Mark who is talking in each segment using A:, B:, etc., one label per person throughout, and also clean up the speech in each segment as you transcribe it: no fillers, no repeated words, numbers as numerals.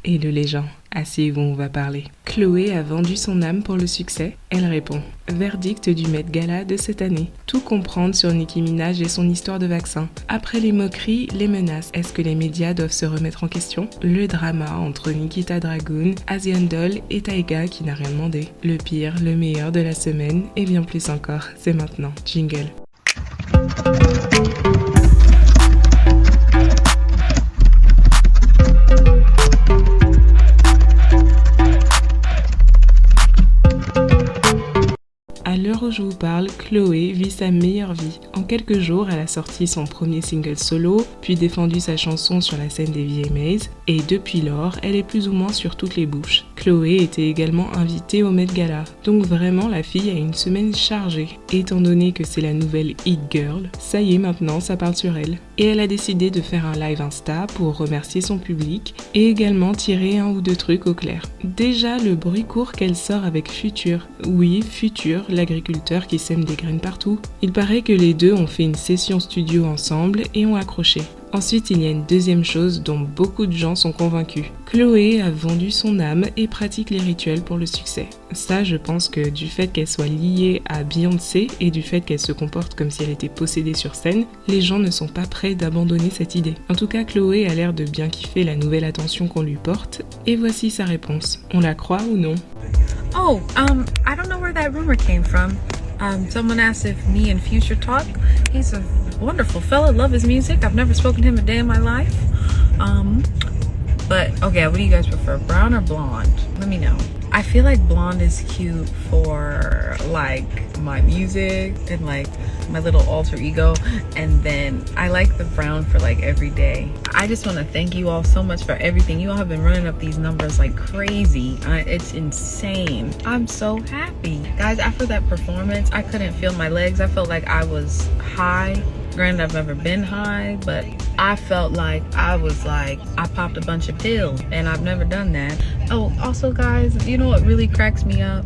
A: Hello les gens, asseyez-vous, on va parler. Chloé a vendu son âme pour le succès? Elle répond. Verdict du Met Gala de cette année. Tout comprendre sur Nicki Minaj et son histoire de vaccin. Après les moqueries, les menaces, est-ce que les médias doivent se remettre en question? Le drama entre Nikita Dragun, Asian Doll et Tyga qui n'a rien demandé. Le pire, le meilleur de la semaine et bien plus encore, c'est maintenant. Jingle. À l'heure où je vous parle, Chloé vit sa meilleure vie. En quelques jours, elle a sorti son premier single solo, puis défendu sa chanson sur la scène des VMAs, et depuis lors, elle est plus ou moins sur toutes les bouches. Chloé était également invitée au Met Gala, donc vraiment la fille a une semaine chargée. Étant donné que c'est la nouvelle Hit Girl, ça y est maintenant, ça parle sur elle. Et elle a décidé de faire un live Insta pour remercier son public et également tirer un ou deux trucs au clair. Déjà, le bruit court qu'elle sort avec Future. Oui, Future, l'agriculteur qui sème des graines partout. Il paraît que les deux ont fait une session studio ensemble et ont accroché. Ensuite, il y a une deuxième chose dont beaucoup de gens sont convaincus. Chloé a vendu son âme et pratique les rituels pour le succès. Ça, je pense que du fait qu'elle soit liée à Beyoncé et du fait qu'elle se comporte comme si elle était possédée sur scène, les gens ne sont pas prêts d'abandonner cette idée. En tout cas, Chloé a l'air de bien kiffer la nouvelle attention qu'on lui porte. Et voici sa réponse. On la croit ou non?
B: Oh, I don't know where that rumor came from. Someone asked if me and Future talk. He's a wonderful fella, love his music. I've never spoken to him a day in my life. But okay, what do you guys prefer, brown or blonde? Let me know. I feel like blonde is cute for like my music and like my little alter ego, and then I like the brown for like every day. I just want to thank you all so much for everything. You all have been running up these numbers like crazy. It's insane. I'm so happy. Guys, after that performance, I couldn't feel my legs. I felt like I was high. Granted, I've never been high, but I felt like I popped a bunch of pills, and I've never done that. Oh, also guys, you know what really cracks me up?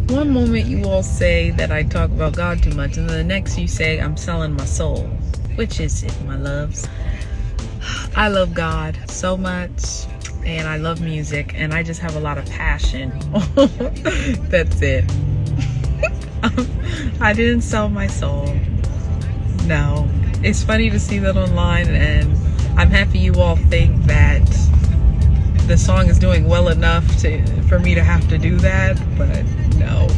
B: One moment you all say that I talk about God too much, and then the next you say I'm selling my soul. Which is it, my loves? I love God so much, and I love music, and I just have a lot of passion. That's it. I didn't sell my soul. No. It's funny to see that online, and I'm happy you all think that the song is doing well enough for me to have to do that, but no.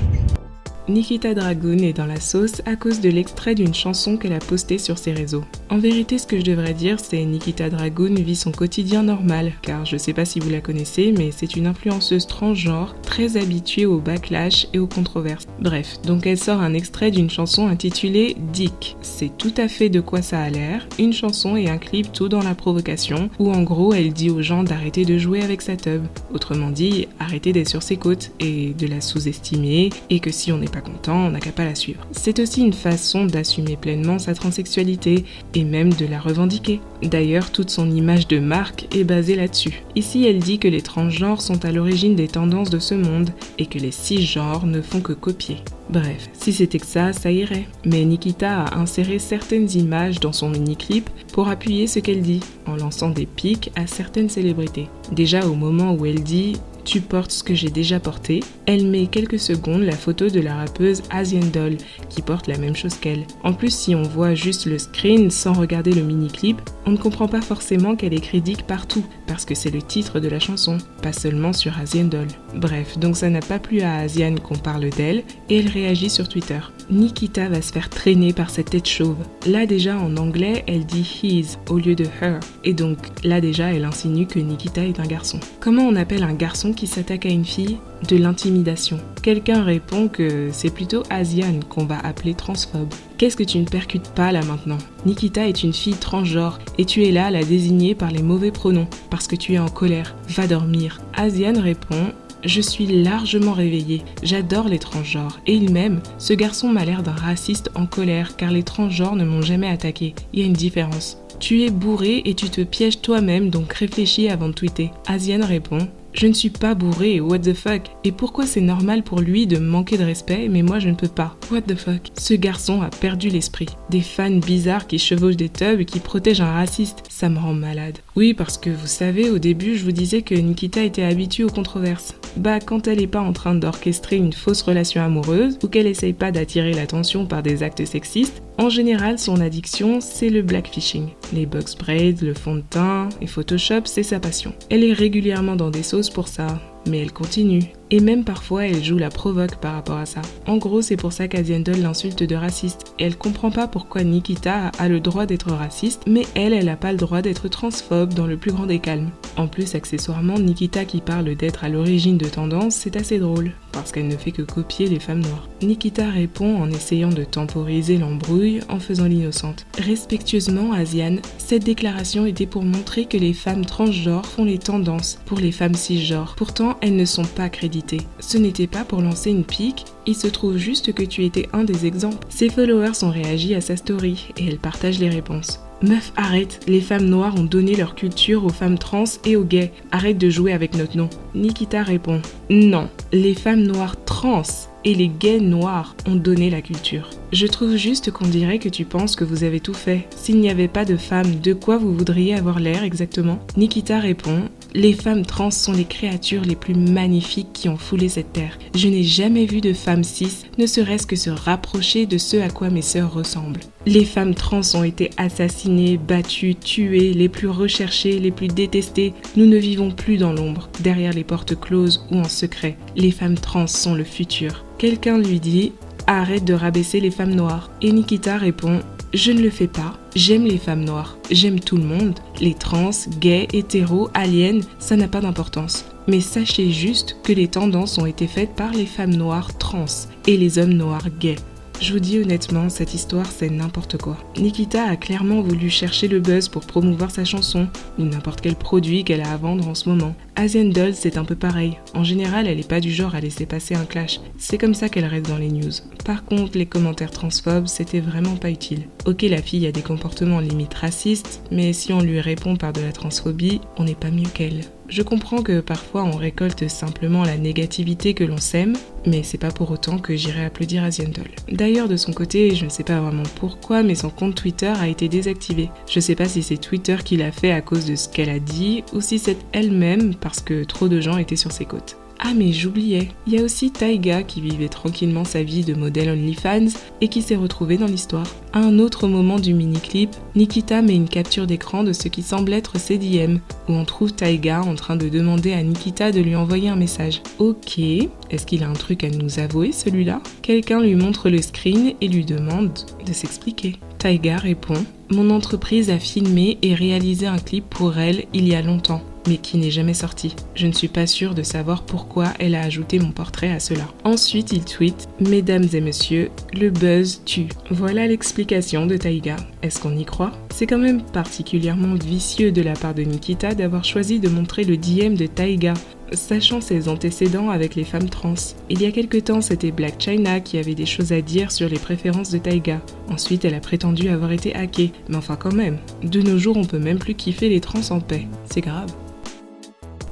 A: Nikita Dragun est dans la sauce à cause de l'extrait d'une chanson qu'elle a postée sur ses réseaux. En vérité, ce que je devrais dire, c'est Nikita Dragun vit son quotidien normal, car je sais pas si vous la connaissez, mais c'est une influenceuse transgenre, très habituée au backlash et aux controverses. Bref, donc elle sort un extrait d'une chanson intitulée Dick. C'est tout à fait de quoi ça a l'air, une chanson et un clip tout dans la provocation, où en gros elle dit aux gens d'arrêter de jouer avec sa teub. Autrement dit, arrêter d'être sur ses côtes et de la sous-estimer, et que si on n'est pas content, on n'a qu'à pas la suivre. C'est aussi une façon d'assumer pleinement sa transsexualité et même de la revendiquer. D'ailleurs, toute son image de marque est basée là-dessus. Ici, elle dit que les transgenres sont à l'origine des tendances de ce monde et que les cisgenres ne font que copier. Bref, si c'était que ça irait. Mais Nikita a inséré certaines images dans son mini-clip pour appuyer ce qu'elle dit, en lançant des pics à certaines célébrités. Déjà au moment où elle dit « Tu portes ce que j'ai déjà porté », elle met quelques secondes la photo de la rappeuse Asian Doll, qui porte la même chose qu'elle. En plus, si on voit juste le screen sans regarder le mini-clip, on ne comprend pas forcément qu'elle écrit Dick partout, parce que c'est le titre de la chanson, pas seulement sur Asian Doll. Bref, donc ça n'a pas plu à Asian qu'on parle d'elle, et elle réagit sur Twitter. Nikita va se faire traîner par cette tête chauve. Là déjà en anglais, elle dit his au lieu de her, et donc là déjà elle insinue que Nikita est un garçon. Comment on appelle un garçon qui s'attaque à une fille? De l'intimidation. Quelqu'un répond que c'est plutôt Asian qu'on va appeler transphobe. Qu'est-ce que tu ne percutes pas là maintenant? Nikita est une fille transgenre et tu es là à la désigner par les mauvais pronoms parce que tu es en colère. Va dormir. Asian répond: je suis largement réveillée, j'adore les transgenres. Et il m'aime. Ce garçon m'a l'air d'un raciste en colère car les transgenres ne m'ont jamais attaqué. Il y a une différence. Tu es bourré et tu te pièges toi-même, donc réfléchis avant de tweeter. Asian répond: Je ne suis pas bourrée, what the fuck? Et pourquoi c'est normal pour lui de me manquer de respect, mais moi je ne peux pas? What the fuck? Ce garçon a perdu l'esprit. Des fans bizarres qui chevauchent des tubs et qui protègent un raciste, ça me rend malade. Oui, parce que vous savez, au début, je vous disais que Nikita était habituée aux controverses. Bah, quand elle est pas en train d'orchestrer une fausse relation amoureuse, ou qu'elle essaye pas d'attirer l'attention par des actes sexistes, en général, son addiction, c'est le blackfishing. Les box braids, le fond de teint et Photoshop, c'est sa passion. Elle est régulièrement dans des sauces pour ça, mais elle continue. Et même parfois, elle joue la provoque par rapport à ça. En gros, c'est pour ça qu'Asian Doll l'insulte de raciste. Et elle comprend pas pourquoi Nikita a le droit d'être raciste, mais elle a pas le droit d'être transphobe dans le plus grand des calmes. En plus, accessoirement, Nikita qui parle d'être à l'origine de tendances, c'est assez drôle, parce qu'elle ne fait que copier les femmes noires. Nikita répond en essayant de temporiser l'embrouille, en faisant l'innocente. Respectueusement, Asian, cette déclaration était pour montrer que les femmes transgenres font les tendances pour les femmes cisgenres. Pourtant, elles ne sont pas crédibles. Ce n'était pas pour lancer une pique, il se trouve juste que tu étais un des exemples. Ses followers ont réagi à sa story et elle partage les réponses. Meuf, arrête, les femmes noires ont donné leur culture aux femmes trans et aux gays. Arrête de jouer avec notre nom. Nikita répond, non, les femmes noires trans et les gays noirs ont donné la culture. Je trouve juste qu'on dirait que tu penses que vous avez tout fait. S'il n'y avait pas de femmes, de quoi vous voudriez avoir l'air exactement? Nikita répond, les femmes trans sont les créatures les plus magnifiques qui ont foulé cette terre. Je n'ai jamais vu de femmes cis, ne serait-ce que se rapprocher de ce à quoi mes sœurs ressemblent. Les femmes trans ont été assassinées, battues, tuées, les plus recherchées, les plus détestées. Nous ne vivons plus dans l'ombre, derrière les portes closes ou en secret. Les femmes trans sont le futur. Quelqu'un lui dit « Arrête de rabaisser les femmes noires ». Et Nikita répond « Je ne le fais pas, j'aime les femmes noires, j'aime tout le monde. Les trans, gays, hétéros, aliens, ça n'a pas d'importance. Mais sachez juste que les tendances ont été faites par les femmes noires trans et les hommes noirs gays. » Je vous dis honnêtement, cette histoire c'est n'importe quoi. Nikita a clairement voulu chercher le buzz pour promouvoir sa chanson, ou n'importe quel produit qu'elle a à vendre en ce moment. Asian Doll c'est un peu pareil. En général, elle est pas du genre à laisser passer un clash. C'est comme ça qu'elle reste dans les news. Par contre, les commentaires transphobes, c'était vraiment pas utile. Ok, la fille a des comportements limite racistes, mais si on lui répond par de la transphobie, on n'est pas mieux qu'elle. Je comprends que parfois on récolte simplement la négativité que l'on sème, mais c'est pas pour autant que j'irai applaudir Asian Doll. D'ailleurs, de son côté, je ne sais pas vraiment pourquoi, mais son compte Twitter a été désactivé. Je sais pas si c'est Twitter qui l'a fait à cause de ce qu'elle a dit, ou si c'est elle-même parce que trop de gens étaient sur ses côtes. Ah mais j'oubliais, il y a aussi Taiga qui vivait tranquillement sa vie de modèle OnlyFans et qui s'est retrouvée dans l'histoire. À un autre moment du mini-clip, Nikita met une capture d'écran de ce qui semble être ses DM, où on trouve Taiga en train de demander à Nikita de lui envoyer un message. Ok, est-ce qu'il a un truc à nous avouer celui-là? Quelqu'un lui montre le screen et lui demande de s'expliquer. Taiga répond « Mon entreprise a filmé et réalisé un clip pour elle il y a longtemps, mais qui n'est jamais sorti. Je ne suis pas sûre de savoir pourquoi elle a ajouté mon portrait à cela. » Ensuite, il tweet « Mesdames et messieurs, le buzz tue. » Voilà l'explication de Taiga. Est-ce qu'on y croit? C'est quand même particulièrement vicieux de la part de Nikita d'avoir choisi de montrer le DM de Taiga, sachant ses antécédents avec les femmes trans. Il y a quelque temps, c'était Black China qui avait des choses à dire sur les préférences de Taiga. Ensuite, elle a prétendu avoir été hackée. Mais enfin quand même, de nos jours, on peut même plus kiffer les trans en paix. C'est grave.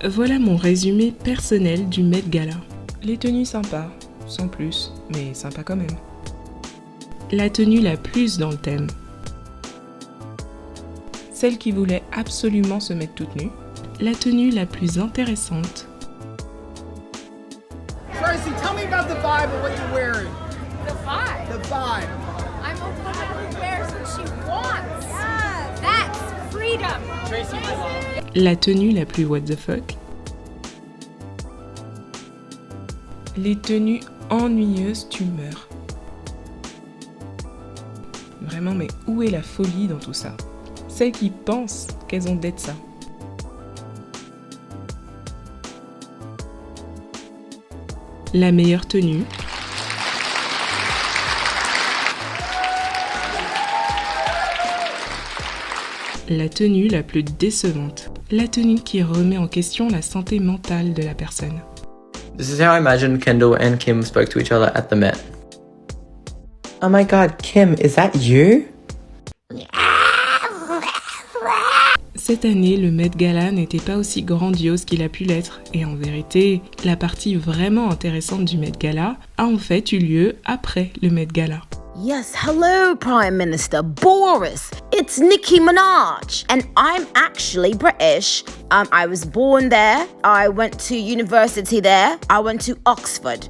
A: Voilà mon résumé personnel du Met Gala. Les tenues sympas, sans plus, mais sympa quand même. La tenue la plus dans le thème. Celle qui voulait absolument se mettre toute nue. La tenue la plus intéressante.
C: Tracy, tell me about the vibe of what you're wearing.
D: The vibe.
C: The vibe.
D: I'm a woman who wears what she wants. Yes. That's freedom.
C: Tracy, my love.
A: La tenue la plus what the fuck. Les tenues ennuyeuses, tu meurs. Vraiment, mais où est la folie dans tout ça? Celles qui pensent qu'elles ont d'être ça. La meilleure tenue. La tenue la plus décevante. La tenue qui remet en question la santé mentale de la personne.
E: This is how I imagine Kendall and Kim spoke to each other at the Met. Oh my god, Kim, is that you?
A: Cette année, le Met Gala n'était pas aussi grandiose qu'il a pu l'être, et en vérité, la partie vraiment intéressante du Met Gala a en fait eu lieu après le Met Gala.
F: Yes, hello, Prime Minister Boris. It's Nicki Minaj, and I'm actually British. I was born there. I went to university there. I went to Oxford.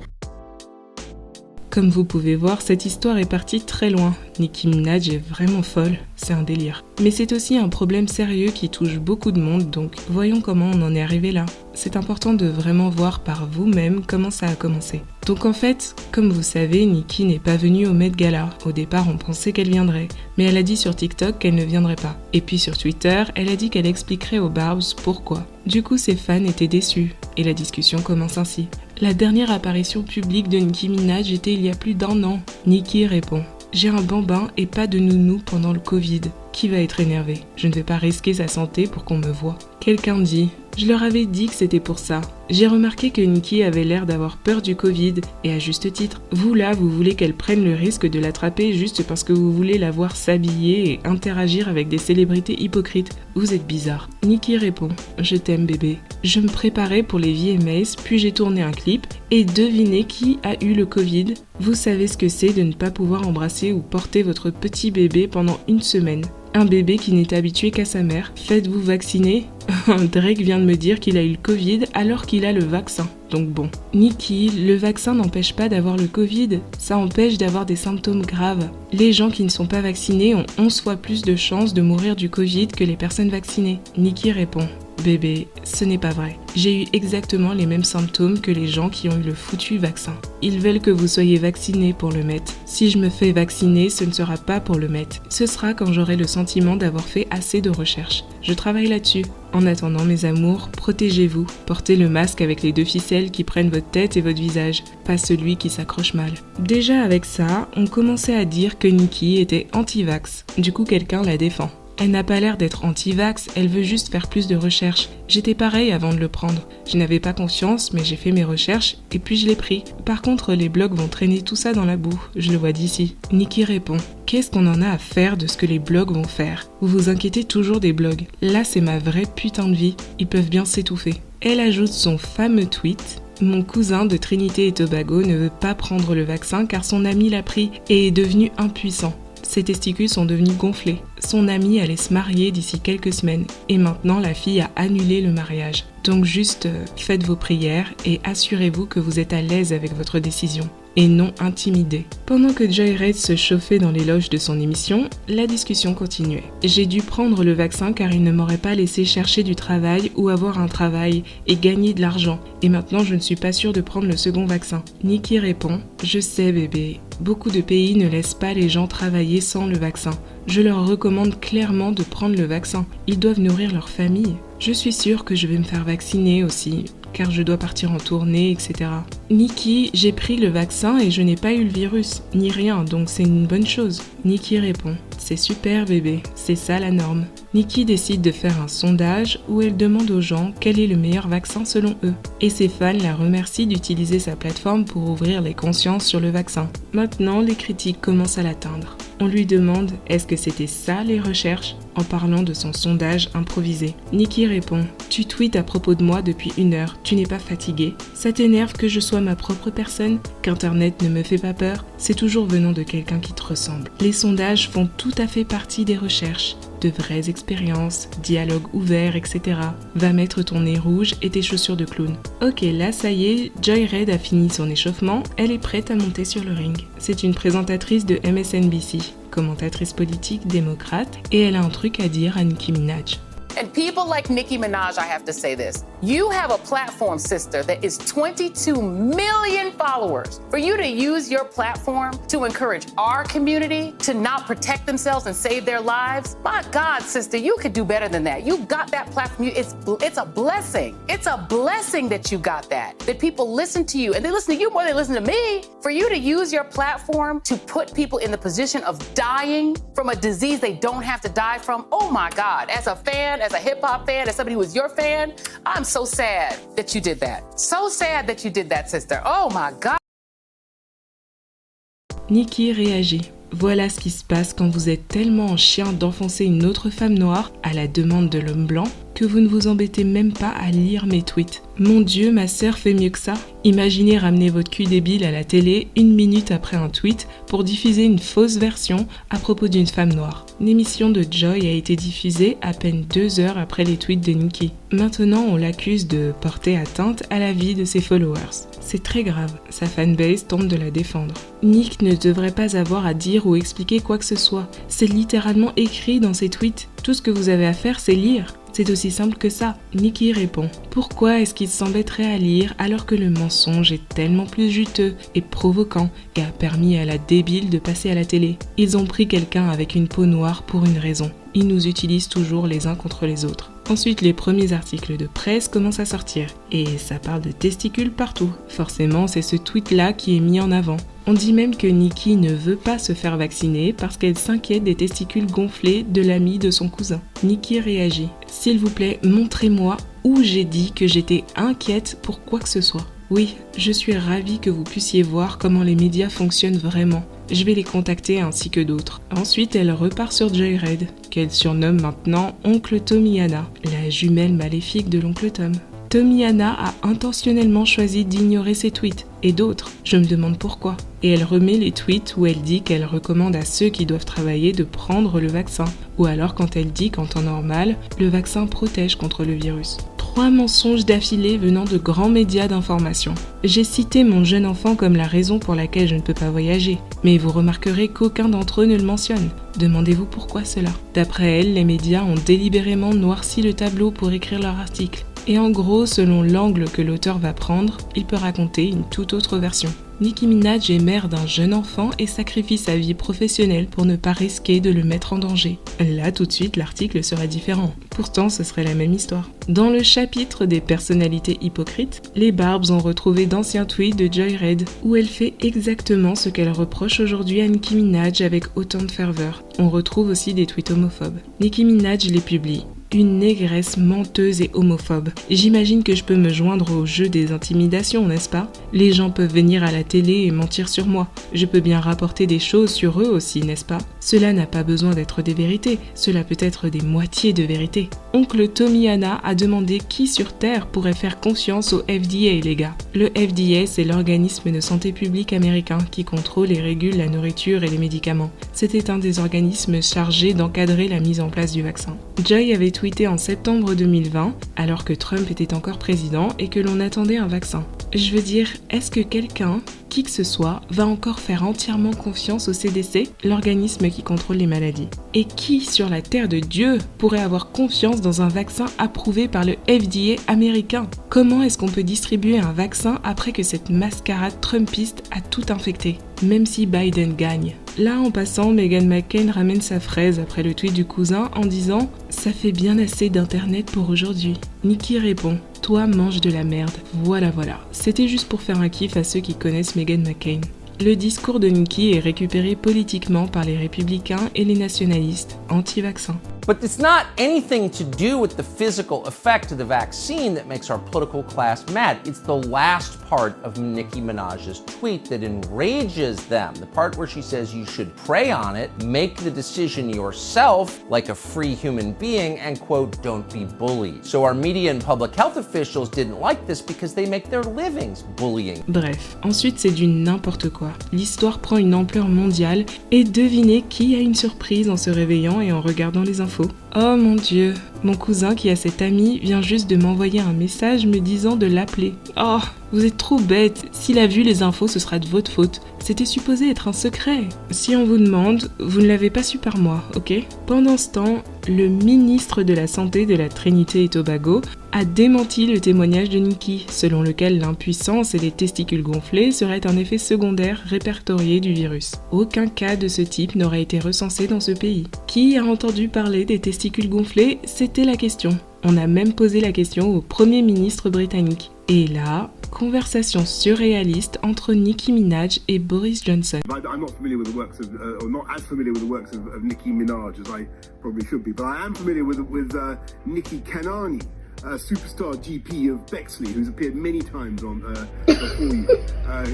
A: Comme vous pouvez voir, cette histoire est partie très loin. Nicki Minaj est vraiment folle, c'est un délire. Mais c'est aussi un problème sérieux qui touche beaucoup de monde, donc voyons comment on en est arrivé là. C'est important de vraiment voir par vous-même comment ça a commencé. Donc en fait, comme vous savez, Nicki n'est pas venue au Met Gala. Au départ, on pensait qu'elle viendrait, mais elle a dit sur TikTok qu'elle ne viendrait pas. Et puis sur Twitter, elle a dit qu'elle expliquerait aux Barbs pourquoi. Du coup, ses fans étaient déçus, et la discussion commence ainsi. La dernière apparition publique de Nicki Minaj était il y a plus d'1 an. Nicki répond « J'ai un bambin et pas de nounou pendant le Covid. Qui va être énervé? Je ne vais pas risquer sa santé pour qu'on me voie. » Quelqu'un dit « Je leur avais dit que c'était pour ça. J'ai remarqué que Nicki avait l'air d'avoir peur du Covid, et à juste titre. Vous là, vous voulez qu'elle prenne le risque de l'attraper juste parce que vous voulez la voir s'habiller et interagir avec des célébrités hypocrites. Vous êtes bizarre. » Nicki répond « Je t'aime bébé. Je me préparais pour les VMAs, puis j'ai tourné un clip, et devinez qui a eu le Covid? Vous savez ce que c'est de ne pas pouvoir embrasser ou porter votre petit bébé pendant 1 semaine. Un bébé qui n'est habitué qu'à sa mère. Faites-vous vacciner? Drake vient de me dire qu'il a eu le Covid alors qu'il a le vaccin. Donc bon. Nicki, le vaccin n'empêche pas d'avoir le Covid, ça empêche d'avoir des symptômes graves. Les gens qui ne sont pas vaccinés ont 11 fois plus de chances de mourir du Covid que les personnes vaccinées. Nicki répond « Bébé, ce n'est pas vrai. J'ai eu exactement les mêmes symptômes que les gens qui ont eu le foutu vaccin. Ils veulent que vous soyez vacciné pour le Met. Si je me fais vacciner, ce ne sera pas pour le Met. Ce sera quand j'aurai le sentiment d'avoir fait assez de recherches. Je travaille là-dessus. En attendant, mes amours, protégez-vous. Portez le masque avec les 2 ficelles qui prennent votre tête et votre visage, pas celui qui s'accroche mal. » Déjà avec ça, on commençait à dire que Nicki était anti-vax. Du coup, quelqu'un la défend. Elle n'a pas l'air d'être anti-vax, elle veut juste faire plus de recherches. J'étais pareil avant de le prendre. Je n'avais pas confiance, mais j'ai fait mes recherches et puis je l'ai pris. Par contre, les blogs vont traîner tout ça dans la boue, je le vois d'ici. Nicki répond « Qu'est-ce qu'on en a à faire de ce que les blogs vont faire? Vous vous inquiétez toujours des blogs. Là, c'est ma vraie putain de vie. Ils peuvent bien s'étouffer. » Elle ajoute son fameux tweet « Mon cousin de Trinité et Tobago ne veut pas prendre le vaccin car son ami l'a pris et est devenu impuissant. Ses testicules sont devenus gonflés. Son amie allait se marier d'ici quelques semaines et maintenant la fille a annulé le mariage. Donc juste faites vos prières et assurez-vous que vous êtes à l'aise avec votre décision et non intimidé. » Pendant que Joy Reid se chauffait dans les loges de son émission, la discussion continuait. « J'ai dû prendre le vaccin car il ne m'aurait pas laissé chercher du travail ou avoir un travail et gagner de l'argent. Et maintenant je ne suis pas sûre de prendre le second vaccin. » Nicki répond « Je sais bébé, beaucoup de pays ne laissent pas les gens travailler sans le vaccin. Je leur recommande clairement de prendre le vaccin. Ils doivent nourrir leur famille. Je suis sûre que je vais me faire vacciner aussi, car je dois partir en tournée, etc. Nicki, j'ai pris le vaccin et je n'ai pas eu le virus, ni rien, donc c'est une bonne chose. » Nicki répond « C'est super bébé, c'est ça la norme. » Nicki décide de faire un sondage où elle demande aux gens quel est le meilleur vaccin selon eux. Et ses fans la remercient d'utiliser sa plateforme pour ouvrir les consciences sur le vaccin. Maintenant, les critiques commencent à l'atteindre. On lui demande « Est-ce que c'était ça les recherches ?» en parlant de son sondage improvisé. Nicki répond « Tu tweets à propos de moi depuis 1 heure, tu n'es pas fatigué? Ça t'énerve que je sois ma propre personne? Qu'Internet ne me fait pas peur? C'est toujours venant de quelqu'un qui te ressemble. Les sondages font tout à fait partie des recherches. De vraies expériences, dialogue ouvert, etc. Va mettre ton nez rouge et tes chaussures de clown. » Ok, là ça y est, Joy Reid a fini son échauffement, elle est prête à monter sur le ring. C'est une présentatrice de MSNBC, commentatrice politique démocrate, et elle a un truc à dire à Nicki Minaj.
G: And people like Nicki Minaj, I have to say this. You have a platform, sister, that is 22 million followers. For you to use your platform to encourage our community to not protect themselves and save their lives, my God, sister, you could do better than that. You got that platform. It's a blessing. It's a blessing that you got that people listen to you. And they listen to you more than they listen to me. For you to use your platform to put people in the position of dying from a disease they don't have to die from, oh my God. As a fan, as a hip-hop fan, as somebody who was your fan, I'm so sad that you did that. So sad that you did that, sister. Oh my God.
A: Nicki réagit. Voilà ce qui se passe quand vous êtes tellement en chien d'enfoncer une autre femme noire à la demande de l'homme blanc que vous ne vous embêtez même pas à lire mes tweets. Mon Dieu, ma sœur fait mieux que ça. Imaginez ramener votre cul débile à la télé 1 minute après un tweet pour diffuser une fausse version à propos d'une femme noire. L'émission de Joy a été diffusée à peine 2 heures après les tweets de Nicki. Maintenant, on l'accuse de porter atteinte à la vie de ses followers. C'est très grave, sa fanbase tente de la défendre. Nick ne devrait pas avoir à dire ou expliquer quoi que ce soit. C'est littéralement écrit dans ses tweets. Tout ce que vous avez à faire, c'est lire. C'est aussi simple que ça. Nicki répond. Pourquoi est-ce qu'il s'embêterait à lire alors que le mensonge est tellement plus juteux et provoquant et a permis à la débile de passer à la télé? Ils ont pris quelqu'un avec une peau noire pour une raison. Ils nous utilisent toujours les uns contre les autres. Ensuite, les premiers articles de presse commencent à sortir. Et ça parle de testicules partout. Forcément, c'est ce tweet-là qui est mis en avant. On dit même que Nicki ne veut pas se faire vacciner parce qu'elle s'inquiète des testicules gonflés de l'ami de son cousin. Nicki réagit. S'il vous plaît, montrez-moi où j'ai dit que j'étais inquiète pour quoi que ce soit. Oui, je suis ravie que vous puissiez voir comment les médias fonctionnent vraiment. Je vais les contacter ainsi que d'autres. Ensuite, elle repart sur Joyride, qu'elle surnomme maintenant Oncle Tomiana, la jumelle maléfique de l'oncle Tom. Tomiana a intentionnellement choisi d'ignorer ses tweets, et d'autres, je me demande pourquoi. Et elle remet les tweets où elle dit qu'elle recommande à ceux qui doivent travailler de prendre le vaccin, ou alors quand elle dit qu'en temps normal, le vaccin protège contre le virus. 3 mensonges d'affilée venant de grands médias d'information. J'ai cité mon jeune enfant comme la raison pour laquelle je ne peux pas voyager, mais vous remarquerez qu'aucun d'entre eux ne le mentionne. Demandez-vous pourquoi cela. D'après elle, les médias ont délibérément noirci le tableau pour écrire leur article. Et en gros, selon l'angle que l'auteur va prendre, il peut raconter une toute autre version. Nicki Minaj est mère d'un jeune enfant et sacrifie sa vie professionnelle pour ne pas risquer de le mettre en danger. Là, tout de suite, l'article serait différent. Pourtant, ce serait la même histoire. Dans le chapitre des personnalités hypocrites, les Barbs ont retrouvé d'anciens tweets de Joyride, où elle fait exactement ce qu'elle reproche aujourd'hui à Nicki Minaj avec autant de ferveur. On retrouve aussi des tweets homophobes. Nicki Minaj les publie. Une négresse menteuse et homophobe. J'imagine que je peux me joindre au jeu des intimidations, n'est-ce pas? Les gens peuvent venir à la télé et mentir sur moi. Je peux bien rapporter des choses sur eux aussi, n'est-ce pas? Cela n'a pas besoin d'être des vérités, cela peut être des moitiés de vérité. Oncle Tomiana a demandé qui sur Terre pourrait faire confiance au FDA, les gars. Le FDA, c'est l'organisme de santé publique américain qui contrôle et régule la nourriture et les médicaments. C'était un des organismes chargés d'encadrer la mise en place du vaccin. Joy avait tweeté en septembre 2020, alors que Trump était encore président et que l'on attendait un vaccin. Je veux dire, est-ce que quelqu'un, qui que ce soit, va encore faire entièrement confiance au CDC, l'organisme qui contrôle les maladies? Et qui, sur la terre de Dieu, pourrait avoir confiance dans un vaccin approuvé par le FDA américain? Comment est-ce qu'on peut distribuer un vaccin après que cette mascarade trumpiste a tout infecté? Même si Biden gagne. Là, en passant, Meghan McCain ramène sa fraise après le tweet du cousin en disant « Ça fait bien assez d'internet pour aujourd'hui ». Nicki répond « Toi, mange de la merde. Voilà. C'était juste pour faire un kiff à ceux qui connaissent Meghan McCain. Le discours de Nicki est récupéré politiquement par les républicains et les nationalistes anti-vaccins.
H: But it's not anything to do with the physical effect of the vaccine that makes our political class mad. It's the last part of Nicki Minaj's tweet that enrages them. The part where she says you should pray on it, make the decision yourself like a free human being, and quote, don't be bullied. So our media and public health officials didn't like this because they make their livings bullying.
A: Bref, ensuite c'est du n'importe quoi. L'histoire prend une ampleur mondiale et devinez qui a une surprise en se réveillant et en regardant les infos. Oh mon Dieu, mon cousin qui a cet ami vient juste de m'envoyer un message me disant de l'appeler. Oh, vous êtes trop bête, s'il a vu les infos ce sera de votre faute. C'était supposé être un secret. Si on vous demande, vous ne l'avez pas su par moi, ok? Pendant ce temps, le ministre de la Santé de la Trinité et Tobago a démenti le témoignage de Nicki, selon lequel l'impuissance et les testicules gonflés seraient un effet secondaire répertorié du virus. Aucun cas de ce type n'aurait été recensé dans ce pays. Qui a entendu parler des testicules gonflés? C'était la question. On a même posé la question au Premier ministre britannique. Et là, conversation surréaliste entre Nicki Minaj et Boris Johnson.
I: I'm not familiar with the works of, or not as familiar with the works of Nicki Minaj as I probably should be, but I am familiar with Nikki Kanani, a superstar GP of Bexley, who's appeared many times on before you,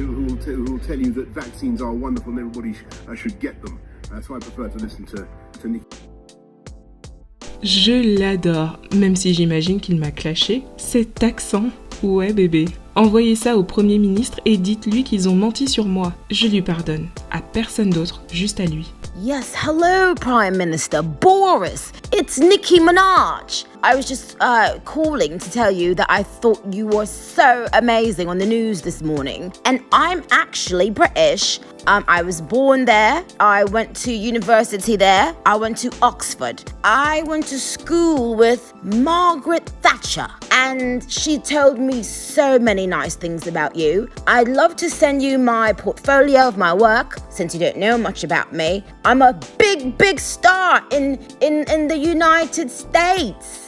I: who will tell you that vaccines are wonderful and everybody should get them. So I prefer to listen to Nikki.
A: Je l'adore, même si j'imagine qu'il m'a clashé. Cet accent, ouais bébé. Envoyez ça au Premier ministre et dites-lui qu'ils ont menti sur moi. Je lui pardonne. À personne d'autre, juste à lui.
F: Yes, hello, Prime Minister Boris. It's Nicki Minaj. I was just calling to tell you that I thought you were so amazing on the news this morning. And I'm actually British. I was born there. I went to university there. I went to Oxford. I went to school with Margaret Thatcher. And she told me so many nice things about you. I'd love to send you my portfolio of my work, since you don't know much about me. I'm a big star in the United States.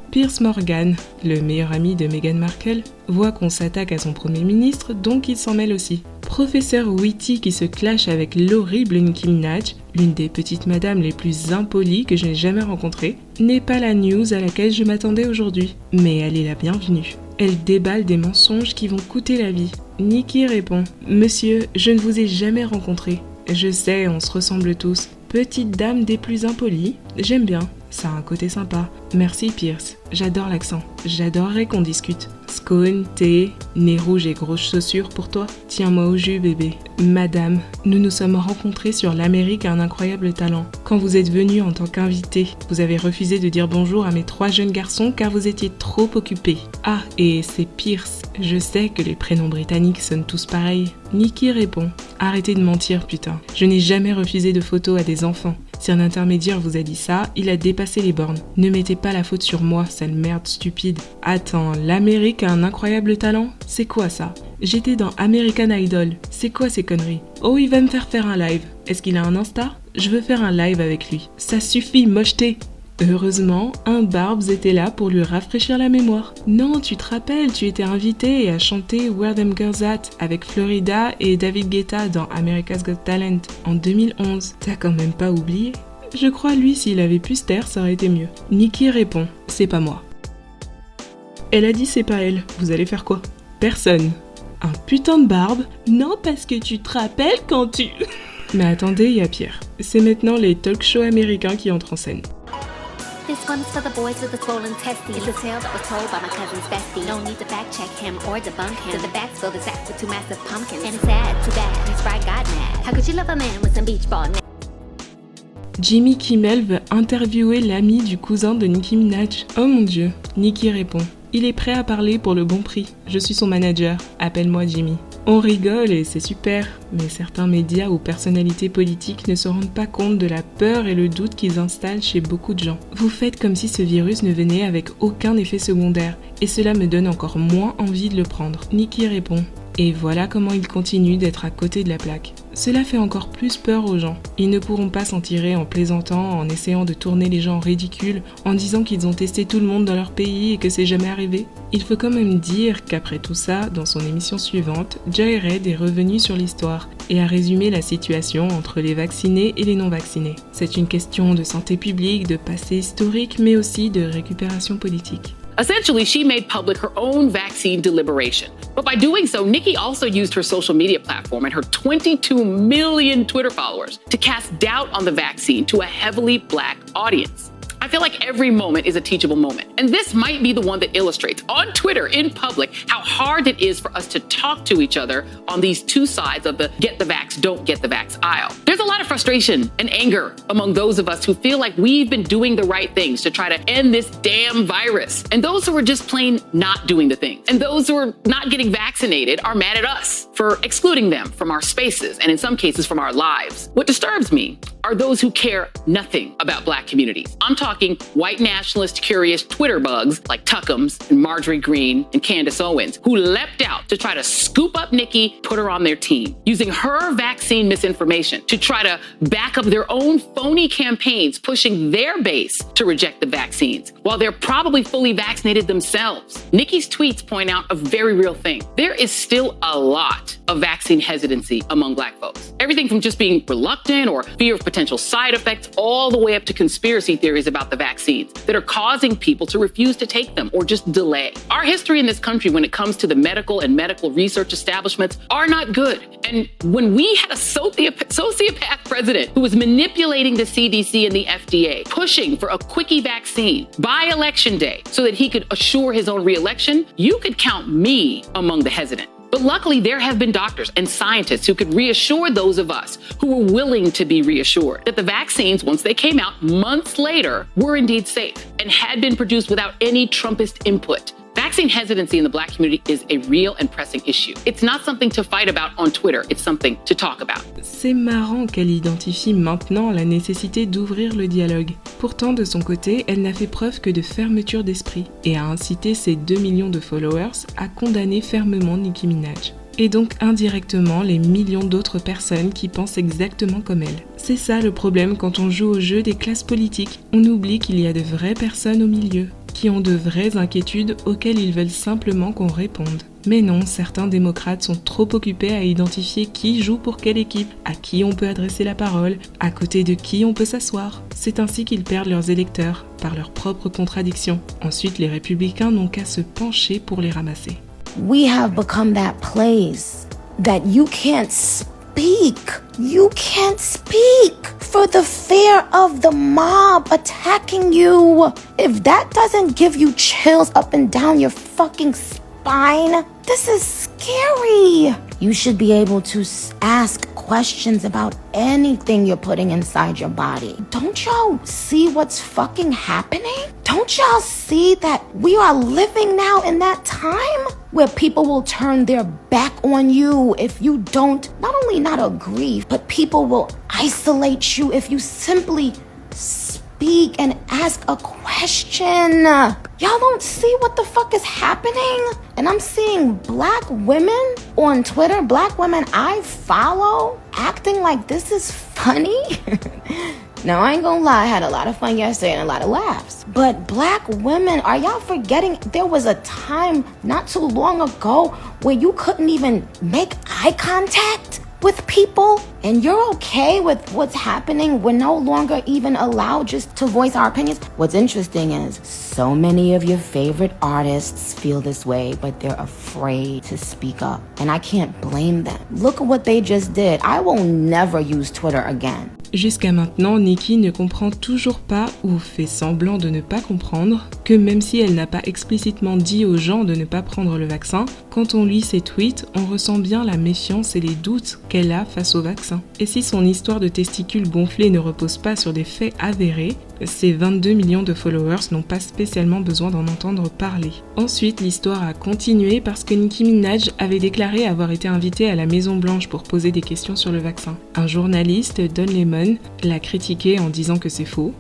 A: Piers Morgan, le meilleur ami de Meghan Markle, voit qu'on s'attaque à son Premier ministre, donc il s'en mêle aussi. Professeur witty qui se clash avec l'horrible Nicki Minaj, l'une des petites madames les plus impolies que je n'ai jamais rencontrées, n'est pas la news à laquelle je m'attendais aujourd'hui, mais elle est la bienvenue. Elle déballe des mensonges qui vont coûter la vie. Nicki répond « Monsieur, je ne vous ai jamais rencontré. Je sais, on se ressemble tous. Petite dame des plus impolies, j'aime bien. Ça a un côté sympa. Merci Pierce, j'adore l'accent. J'adorerais qu'on discute. Scone, thé, nez rouge et grosses chaussures pour toi. Tiens-moi au jus bébé. Madame, nous nous sommes rencontrés sur l'Amérique a un incroyable talent. Quand vous êtes venue en tant qu'invitée, vous avez refusé de dire bonjour à mes 3 jeunes garçons car vous étiez trop occupés. Ah, et c'est Pierce. Je sais que les prénoms britanniques sonnent tous pareils. Nicki répond « Arrêtez de mentir putain. Je n'ai jamais refusé de photos à des enfants. Si un intermédiaire vous a dit ça, il a dépassé les bornes. Ne mettez pas la faute sur moi, sale merde stupide. Attends, l'Amérique a un incroyable talent? C'est quoi ça? J'étais dans American Idol. C'est quoi ces conneries? Oh, il va me faire un live. Est-ce qu'il a un Insta? Je veux faire un live avec lui. Ça suffit, mocheté. Heureusement, un Barbs était là pour lui rafraîchir la mémoire. Non, tu te rappelles, tu étais invité à chanter Where Them Girls At avec Florida et David Guetta dans America's Got Talent en 2011. T'as quand même pas oublié? Je crois lui, s'il avait pu se taire, ça aurait été mieux. Nicki répond, c'est pas moi. Elle a dit c'est pas elle, vous allez faire quoi? Personne. Un putain de barbe? Non, parce que tu te rappelles quand tu... Mais attendez, il y a pire. C'est maintenant les talk shows américains qui entrent en scène.
J: This one's for the boys with the swollen testes. It's a tale that was told by my cousin's bestie. No need to fact check him or debunk him. So the facts fill the sack with 2 massive pumpkins. And it's sad, too bad, his bride got mad. How could you love a man with some beach ball?
A: Jimmy Kimmel veut interviewer l'ami du cousin de Nicki Minaj. Oh mon dieu. Nicki répond. Il est prêt à parler pour le bon prix. Je suis son manager. Appelle-moi Jimmy. On rigole et c'est super, mais certains médias ou personnalités politiques ne se rendent pas compte de la peur et le doute qu'ils installent chez beaucoup de gens. Vous faites comme si ce virus ne venait avec aucun effet secondaire, et cela me donne encore moins envie de le prendre. Nicki répond. Et voilà comment ils continuent d'être à côté de la plaque. Cela fait encore plus peur aux gens. Ils ne pourront pas s'en tirer en plaisantant, en essayant de tourner les gens ridicules, en disant qu'ils ont testé tout le monde dans leur pays et que c'est jamais arrivé. Il faut quand même dire qu'après tout ça, dans son émission suivante, Joy Reid est revenu sur l'histoire et a résumé la situation entre les vaccinés et les non-vaccinés. C'est une question de santé publique, de passé historique, mais aussi de récupération politique.
G: Essentially, she made public her own vaccine deliberation. But by doing so, Nicki also used her social media platform and her 22 million Twitter followers to cast doubt on the vaccine to a heavily Black audience. I feel like every moment is a teachable moment. And this might be the one that illustrates on Twitter in public how hard it is for us to talk to each other on these two sides of the get the vax, don't get the vax aisle. There's a lot of frustration and anger among those of us who feel like we've been doing the right things to try to end this damn virus. And those who are just plain not doing the thing. And those who are not getting vaccinated are mad at us for excluding them from our spaces and in some cases from our lives. What disturbs me are those who care nothing about Black communities. I'm talking white nationalist curious Twitter bugs like Tuckums and Marjorie Greene and Candace Owens, who leapt out to try to scoop up Nicki, put her on their team, using her vaccine misinformation to try to back up their own phony campaigns, pushing their base to reject the vaccines, while they're probably fully vaccinated themselves. Nicki's tweets point out a very real thing. There is still a lot of vaccine hesitancy among Black folks. Everything from just being reluctant or fear of potential side effects, all the way up to conspiracy theories about the vaccines that are causing people to refuse to take them or just delay. Our history in this country when it comes to the medical and medical research establishments are not good. And when we had a sociopath sociopath president who was manipulating the CDC and the FDA, pushing for a quickie vaccine by election day so that he could assure his own re-election, you could count me among the hesitant. But luckily, there have been doctors and scientists who could reassure those of us who were willing to be reassured that the vaccines, once they came out months later, were indeed safe and had been produced without any Trumpist input. Vaccine hesitancy in the Black community is a real and pressing issue. It's not something to fight about on Twitter, it's something to talk about.
A: C'est marrant qu'elle identifie maintenant la nécessité d'ouvrir le dialogue. Pourtant, de son côté, elle n'a fait preuve que de fermeture d'esprit et a incité ses 2 millions de followers à condamner fermement Nicki Minaj. Et donc indirectement les millions d'autres personnes qui pensent exactement comme elle. C'est ça le problème quand on joue au jeu des classes politiques. On oublie qu'il y a de vraies personnes au milieu, qui ont de vraies inquiétudes auxquelles ils veulent simplement qu'on réponde. Mais non, certains démocrates sont trop occupés à identifier qui joue pour quelle équipe, à qui on peut adresser la parole, à côté de qui on peut s'asseoir. C'est ainsi qu'ils perdent leurs électeurs, par leurs propres contradictions. Ensuite, les républicains n'ont qu'à se pencher pour les ramasser.
F: We have become that place that you can't speak. You can't speak for the fear of the mob attacking you. If that doesn't give you chills up and down your fucking spine, this is scary. You should be able to ask questions about anything you're putting inside your body. Don't y'all see what's fucking happening? Don't y'all see that we are living now in that time where people will turn their back on you if you don't, not only not agree, but people will isolate you if you simply speak and ask a question. Y'all don't see what the fuck is happening? And I'm seeing Black women on Twitter, Black women I follow, acting like this is funny. Now, I ain't gonna lie, I had a lot of fun yesterday and a lot of laughs. But Black women, are y'all forgetting there was a time not too long ago where you couldn't even make eye contact with people? And you're okay with what's happening? We're no longer even allowed just to voice our opinions. What's interesting is so many of your favorite artists feel this way, but they're afraid to speak up. And I can't blame them. Look at what they just did. I will never use Twitter again.
A: Jusqu'à maintenant, Nicki ne comprend toujours pas ou fait semblant de ne pas comprendre que même si elle n'a pas explicitement dit aux gens de ne pas prendre le vaccin, quand on lit ses tweets, on ressent bien la méfiance et les doutes qu'elle a face au vaccin. Et si son histoire de testicules gonflés ne repose pas sur des faits avérés, ses 22 millions de followers n'ont pas spécialement besoin d'en entendre parler. Ensuite, l'histoire a continué parce que Nicki Minaj avait déclaré avoir été invitée à la Maison Blanche pour poser des questions sur le vaccin. Un journaliste, Don Lemon, l'a critiqué en disant que c'est faux,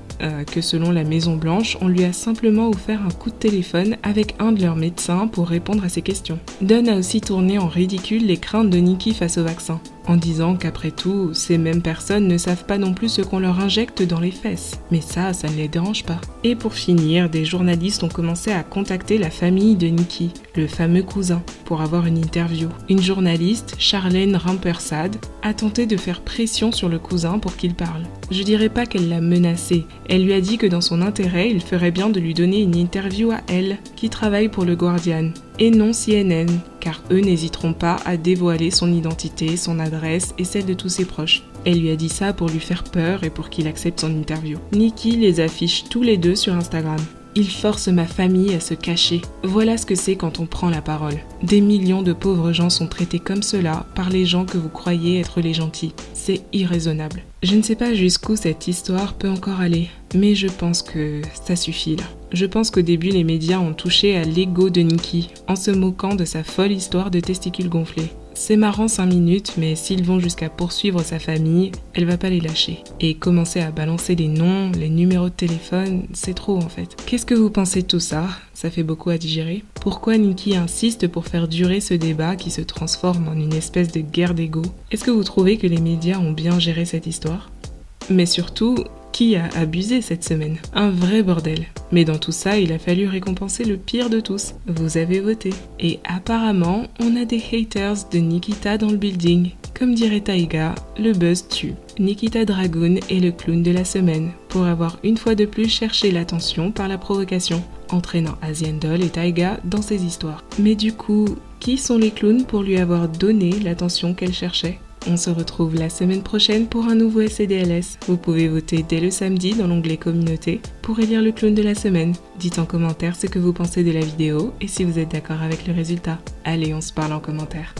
A: que selon la Maison Blanche, on lui a simplement offert un coup de téléphone avec un de leurs médecins pour répondre à ses questions. Don a aussi tourné en ridicule les craintes de Nicki face au vaccin, en disant qu'après tout, ces mêmes personnes ne savent pas non plus ce qu'on leur injecte dans les fesses. Mais ça ne les dérange pas. Et pour finir, des journalistes ont commencé à contacter la famille de Nicki, le fameux cousin, pour avoir une interview. Une journaliste, Charlène Rampersad, a tenté de faire pression sur le cousin pour qu'il parle. Je dirais pas qu'elle l'a menacé, elle lui a dit que dans son intérêt, il ferait bien de lui donner une interview à elle, qui travaille pour le Guardian, et non CNN, car eux n'hésiteront pas à dévoiler son identité, son adresse et celle de tous ses proches. Elle lui a dit ça pour lui faire peur et pour qu'il accepte son interview. Nicki les affiche tous les deux sur Instagram. Il force ma famille à se cacher. Voilà ce que c'est quand on prend la parole. Des millions de pauvres gens sont traités comme cela par les gens que vous croyez être les gentils. C'est irraisonnable. Je ne sais pas jusqu'où cette histoire peut encore aller, mais je pense que ça suffit là. Je pense qu'au début, les médias ont touché à l'ego de Nicki en se moquant de sa folle histoire de testicules gonflés. C'est marrant 5 minutes, mais s'ils vont jusqu'à poursuivre sa famille, elle va pas les lâcher. Et commencer à balancer les noms, les numéros de téléphone, c'est trop en fait. Qu'est-ce que vous pensez de tout ça ? Ça fait beaucoup à digérer. Pourquoi Nicki insiste pour faire durer ce débat qui se transforme en une espèce de guerre d'ego ? Est-ce que vous trouvez que les médias ont bien géré cette histoire ? Mais surtout, qui a abusé cette semaine ? Un vrai bordel. Mais dans tout ça, il a fallu récompenser le pire de tous. Vous avez voté. Et apparemment, on a des haters de Nikita dans le building. Comme dirait Taiga, le buzz tue. Nikita Dragun est le clown de la semaine, pour avoir une fois de plus cherché l'attention par la provocation, entraînant Asian Doll et Taiga dans ses histoires. Mais du coup, qui sont les clowns pour lui avoir donné l'attention qu'elle cherchait ? On se retrouve la semaine prochaine pour un nouveau SCDLS. Vous pouvez voter dès le samedi dans l'onglet communauté pour élire le clown de la semaine. Dites en commentaire ce que vous pensez de la vidéo et si vous êtes d'accord avec le résultat. Allez, on se parle en commentaire.